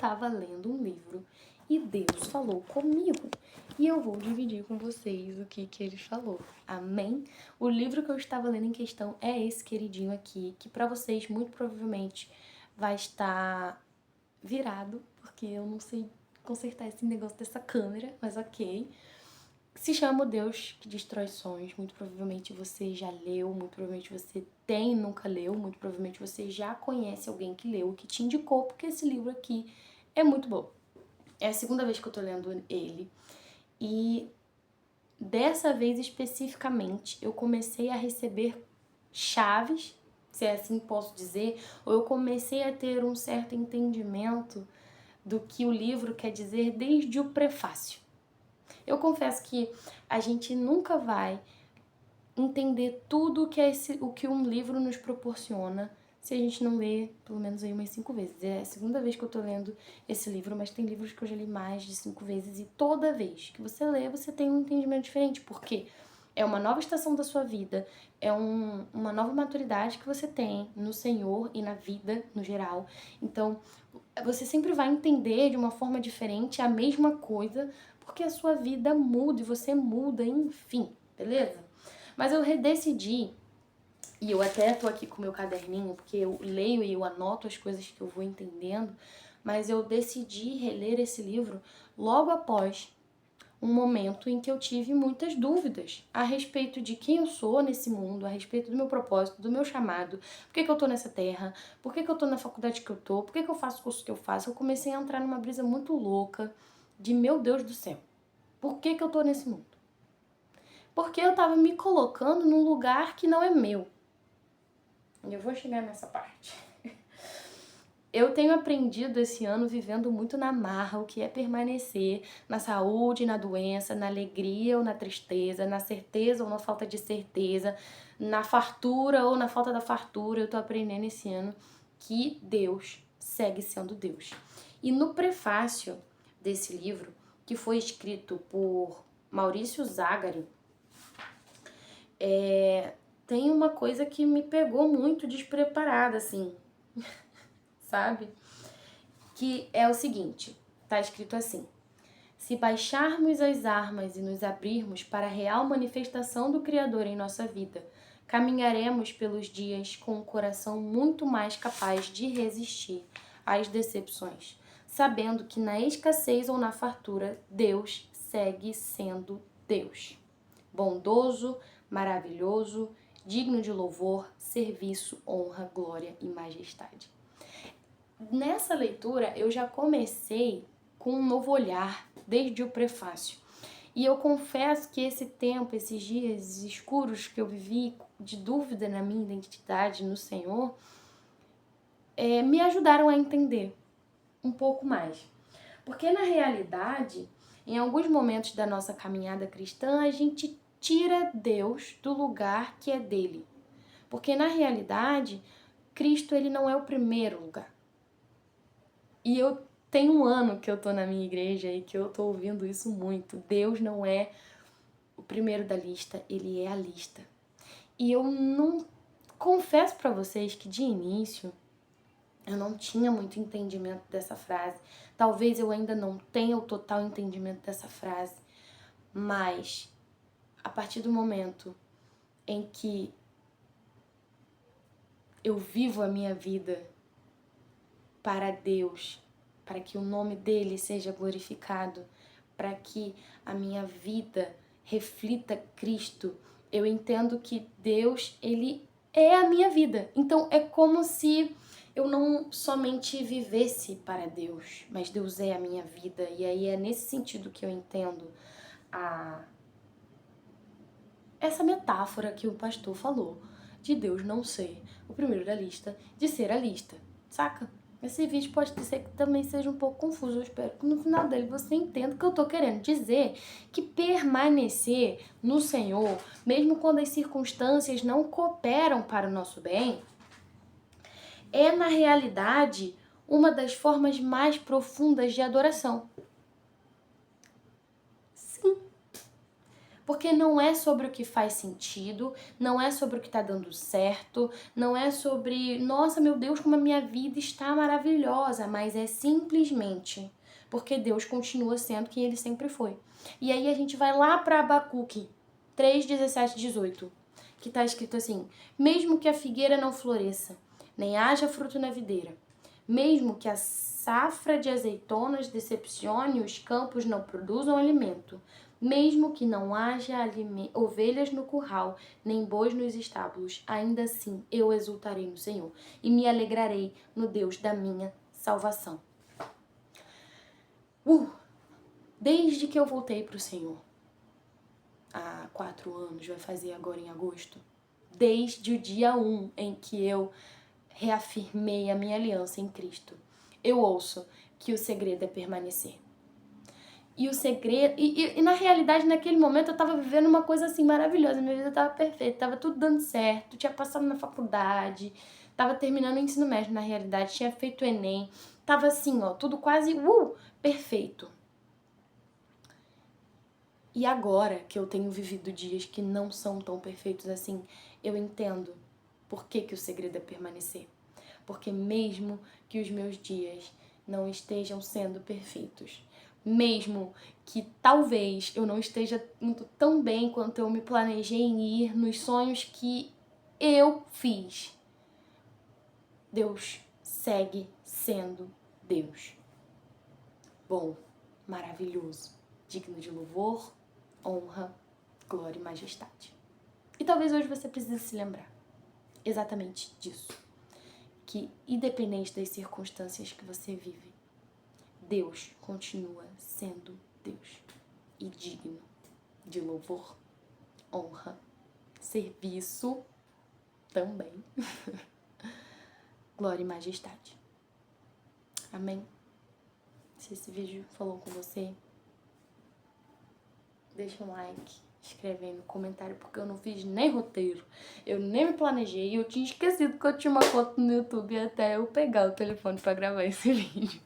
tava lendo um livro e Deus falou comigo. E eu vou dividir com vocês o que ele falou. Amém? O livro que eu estava lendo em questão é esse queridinho aqui, que pra vocês muito provavelmente vai estar virado, porque eu não sei consertar esse negócio dessa câmera, mas ok. Se chama O Deus que Destrói Sonhos. Muito provavelmente você já leu, muito provavelmente você tem e nunca leu, muito provavelmente você já conhece alguém que leu, que te indicou, porque esse livro aqui é muito bom. É a segunda vez que eu tô lendo ele. E dessa vez especificamente, eu comecei a receber chaves, se é assim posso dizer, ou eu comecei a ter um certo entendimento do que o livro quer dizer desde o prefácio. Eu confesso que a gente nunca vai entender tudo o que um livro nos proporciona se a gente não ler pelo menos aí umas 5 vezes. É a segunda vez que eu tô lendo esse livro, mas tem livros que eu já li mais de 5 vezes e toda vez que você lê, você tem um entendimento diferente, porque é uma nova estação da sua vida, é uma nova maturidade que você tem no Senhor e na vida no geral. Então, você sempre vai entender de uma forma diferente a mesma coisa, porque a sua vida muda e você muda, enfim, beleza? Mas eu decidi, e eu até tô aqui com o meu caderninho, porque eu leio e eu anoto as coisas que eu vou entendendo, mas eu decidi reler esse livro logo após um momento em que eu tive muitas dúvidas a respeito de quem eu sou nesse mundo, a respeito do meu propósito, do meu chamado, por que eu tô nessa terra, por que eu tô na faculdade que eu tô, por que eu faço o curso que eu faço. Eu comecei a entrar numa brisa muito louca de, meu Deus do céu, por que eu tô nesse mundo? Porque eu tava me colocando num lugar que não é meu. E eu vou chegar nessa parte. Eu tenho aprendido esse ano vivendo muito na marra o que é permanecer na saúde, na doença, na alegria ou na tristeza, na certeza ou na falta de certeza, na fartura ou na falta da fartura. Eu tô aprendendo esse ano que Deus segue sendo Deus. E no prefácio desse livro, que foi escrito por Maurício Zagari, tem uma coisa que me pegou muito despreparada, assim, sabe? Que é o seguinte, tá escrito assim: se baixarmos as armas e nos abrirmos para a real manifestação do Criador em nossa vida, caminharemos pelos dias com um coração muito mais capaz de resistir às decepções, sabendo que na escassez ou na fartura, Deus segue sendo Deus. Bondoso, maravilhoso, digno de louvor, serviço, honra, glória e majestade. Nessa leitura, eu já comecei com um novo olhar, desde o prefácio. E eu confesso que esse tempo, esses dias escuros que eu vivi de dúvida na minha identidade no Senhor, me ajudaram a entender um pouco mais. Porque na realidade, em alguns momentos da nossa caminhada cristã, a gente tira Deus do lugar que é dele. Porque na realidade, Cristo ele não é o primeiro lugar. E eu tenho um ano que eu tô na minha igreja e que eu tô ouvindo isso muito. Deus não é o primeiro da lista, ele é a lista. E eu não confesso pra vocês que de início eu não tinha muito entendimento dessa frase. Talvez eu ainda não tenha o total entendimento dessa frase, mas a partir do momento em que eu vivo a minha vida para Deus, para que o nome dele seja glorificado, para que a minha vida reflita Cristo, eu entendo que Deus, ele é a minha vida. Então é como se eu não somente vivesse para Deus, mas Deus é a minha vida. E aí é nesse sentido que eu entendo essa metáfora que o pastor falou, de Deus não ser o primeiro da lista, de ser a lista, saca? Esse vídeo pode ser que também seja um pouco confuso, eu espero que no final dele você entenda que eu tô querendo dizer que permanecer no Senhor, mesmo quando as circunstâncias não cooperam para o nosso bem, é na realidade uma das formas mais profundas de adoração. Sim. Porque não é sobre o que faz sentido, não é sobre o que tá dando certo, não é sobre, nossa, meu Deus, como a minha vida está maravilhosa, mas é simplesmente porque Deus continua sendo quem ele sempre foi. E aí a gente vai lá para Abacuque 3, 17, 18, que tá escrito assim: mesmo que a figueira não floresça, nem haja fruto na videira, mesmo que a safra de azeitonas decepcione e os campos não produzam alimento, mesmo que não haja ovelhas no curral, nem bois nos estábulos, ainda assim eu exultarei no Senhor e me alegrarei no Deus da minha salvação. Desde que eu voltei para o Senhor, há 4 anos, vai fazer agora em agosto, desde o dia 1 em que eu reafirmei a minha aliança em Cristo, eu ouço que o segredo é permanecer. E o segredo... E na realidade, naquele momento, eu tava vivendo uma coisa assim maravilhosa. Minha vida tava perfeita, tava tudo dando certo. Tinha passado na faculdade, tava terminando o ensino médio, na realidade. Tinha feito o Enem. Tava assim, ó, tudo quase perfeito. E agora que eu tenho vivido dias que não são tão perfeitos assim, eu entendo por que o segredo é permanecer. Porque mesmo que os meus dias não estejam sendo perfeitos, mesmo que talvez eu não esteja indo tão bem quanto eu me planejei em ir nos sonhos que eu fiz, Deus segue sendo Deus. Bom, maravilhoso, digno de louvor, honra, glória e majestade. E talvez hoje você precise se lembrar exatamente disso. Que, independente das circunstâncias que você vive, Deus continua sendo Deus e digno de louvor, honra, serviço também, glória e majestade. Amém? Se esse vídeo falou com você, deixa um like, escreve aí no comentário, porque eu não fiz nem roteiro, eu nem me planejei, eu tinha esquecido que eu tinha uma conta no YouTube até eu pegar o telefone pra gravar esse vídeo.